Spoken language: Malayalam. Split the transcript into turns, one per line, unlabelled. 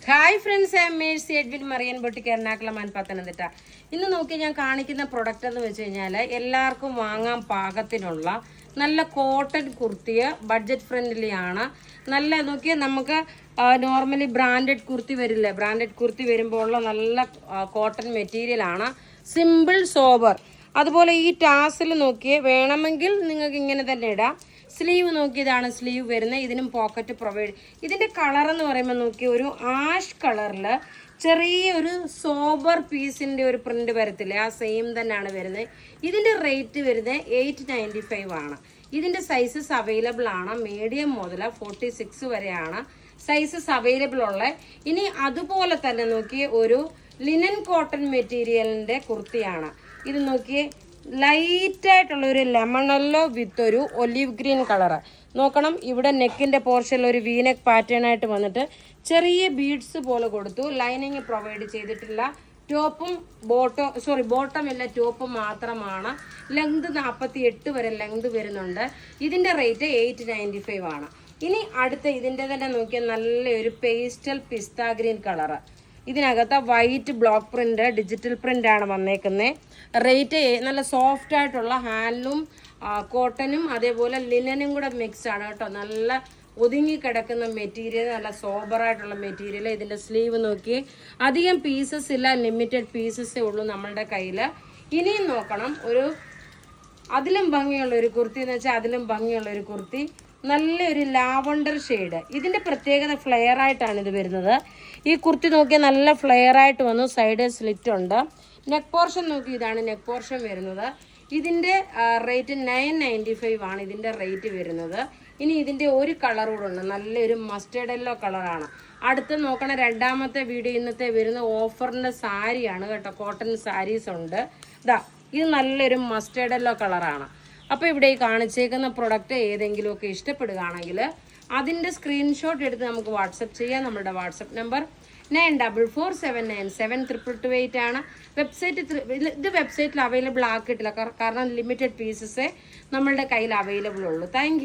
Hi friends, I am Mercy Edwin Marian boutique Ernakulam and Pathanamthitta. ഇന്ന് നോക്കി ഞാൻ കാണിക്കുന്ന പ്രൊഡക്റ്റ് എന്ന് വെച്ച് കഴിഞ്ഞാൽ എല്ലാവർക്കും വാങ്ങാൻ പാകത്തിനുള്ള നല്ല കോട്ടൺ കുർത്തിയ ബഡ്ജറ്റ് ഫ്രണ്ട്ലി ആണ്. നല്ല നോക്കിയാൽ നമുക്ക് നോർമലി ബ്രാൻഡഡ് കുർത്തി വരില്ലേ, ബ്രാൻഡഡ് കുർത്തി വരുമ്പോൾ ഉള്ള നല്ല കോട്ടൺ മെറ്റീരിയൽ ആണ്. Simple sober. അതുപോലെ ഈ ടാസിൽ നോക്കിയേ വേണമെങ്കിൽ നിങ്ങൾക്ക് ഇങ്ങനെ തന്നെ ഇടാം. സ്ലീവ് നോക്കിയതാണ് സ്ലീവ് വരുന്നത്. ഇതിനും പോക്കറ്റ് പ്രൊവൈഡ്. ഇതിൻ്റെ കളർ എന്ന് പറയുമ്പോൾ നോക്കി ഒരു ആഷ് കളറിൽ ചെറിയൊരു സോബർ പീസിൻ്റെ ഒരു പ്രിന്റ് വരത്തില്ലേ, ആ സെയിം തന്നെയാണ് വരുന്നത്. ഇതിൻ്റെ റേറ്റ് വരുന്നത് 895 ആണ്. ഇതിൻ്റെ സൈസസ് അവൈലബിൾ ആണ്. മീഡിയം മുതൽ 46 വരെയാണ് സൈസസ് അവൈലബിൾ ഉള്ളത്. ഇനി അതുപോലെ തന്നെ നോക്കിയേ ഒരു ലിനൻ കോട്ടൺ മെറ്റീരിയലിൻ്റെ കുർത്തിയാണ് ഇത്. നോക്കിയേ ലൈറ്റ് ആയിട്ടുള്ള ഒരു ലെമണല്ലോ വിത്ത് ഒരു ഒലിവ് ഗ്രീൻ കളറ്. നോക്കണം, ഇവിടെ നെക്കിന്റെ പോർഷനിൽ ഒരു വീനെക്ക് പാറ്റേൺ ആയിട്ട് വന്നിട്ട് ചെറിയ ബീഡ്സ് പോലെ കൊടുത്തു. ലൈനിങ് പ്രൊവൈഡ് ചെയ്തിട്ടില്ല. ടോപ്പും ബോട്ടം ഇല്ല, ടോപ്പ് മാത്രമാണ്. ലെങ്ത് 48 വരെ ലെങ്ത് വരുന്നുണ്ട്. ഇതിന്റെ റേറ്റ് 895 ആണ്. ഇനി അടുത്ത ഇതിന്റെ തന്നെ നോക്കിയാൽ നല്ലൊരു പേസ്റ്റൽ പിസ്ത ഗ്രീൻ കളറ്. ഇതിനകത്ത് white block print, digital print ആണ് വന്നേക്കുന്നത്. റേറ്റ് നല്ല സോഫ്റ്റ് ആയിട്ടുള്ള ഹാൻഡ്ലൂം കോട്ടനും അതേപോലെ ലിനനും കൂടെ മിക്സ് ആണ് കേട്ടോ. നല്ല ഒതുങ്ങി കിടക്കുന്ന മെറ്റീരിയൽ, നല്ല സോബറായിട്ടുള്ള മെറ്റീരിയൽ. ഇതിൻ്റെ സ്ലീവ് നോക്കി അധികം പീസസ് ഇല്ല, ലിമിറ്റഡ് പീസസേ ഉള്ളൂ നമ്മളുടെ കയ്യിൽ. ഇനിയും നോക്കണം ഒരു അതിലും ഭംഗിയുള്ള ഒരു കുർത്തി എന്ന് വെച്ചാൽ അതിലും ഭംഗിയുള്ള ഒരു കുർത്തി, നല്ലൊരു ലാവണ്ടർ ഷെയ്ഡ്. ഇതിൻ്റെ പ്രത്യേകത ഫ്ലെയർ ആയിട്ടാണ് ഇത് വരുന്നത്. ഈ കുർത്തി നോക്കിയാൽ നല്ല ഫ്ലെയർ ആയിട്ട് വന്നു. സൈഡ് സ്ലിറ്റ് ഉണ്ട്. നെക്ക് പോർഷൻ നോക്കി ഇതാണ് നെക്ക് പോർഷൻ വരുന്നത്. ഇതിൻ്റെ റേറ്റ് 995 ആണ് ഇതിൻ്റെ റേറ്റ് വരുന്നത്. ഇനി ഇതിൻ്റെ ഒരു കളർ കൂടെ ഉണ്ട്, നല്ലൊരു മസ്റ്റേർഡ് യെല്ലോ കളറാണ്. അടുത്ത് നോക്കണ രണ്ടാമത്തെ വീഡിയോ ഇന്നത്തെ വരുന്ന ഓഫറിൻ്റെ സാരിയാണ് കേട്ടോ. കോട്ടൺ സാരീസ് ഉണ്ട്. ഇതാ ഇത് നല്ലൊരു മസ്റ്റേർഡ് യെല്ലോ കളറാണ്. അപ്പോൾ ഇവിടെ ഈ കാണിച്ചേക്കുന്ന പ്രൊഡക്റ്റ് ഏതെങ്കിലുമൊക്കെ ഇഷ്ടപ്പെടുകയാണെങ്കിൽ അതിൻ്റെ സ്ക്രീൻഷോട്ട് എടുത്ത് നമുക്ക് വാട്സപ്പ് ചെയ്യാം. നമ്മുടെ വാട്സപ്പ് നമ്പർ 9447972228 ആണ്. ഇത് വെബ്സൈറ്റിൽ അവൈലബിൾ ആക്കിയിട്ടില്ല, കാരണം ലിമിറ്റഡ് പീസസേ നമ്മളുടെ കയ്യിൽ അവൈലബിൾ ഉള്ളൂ. താങ്ക്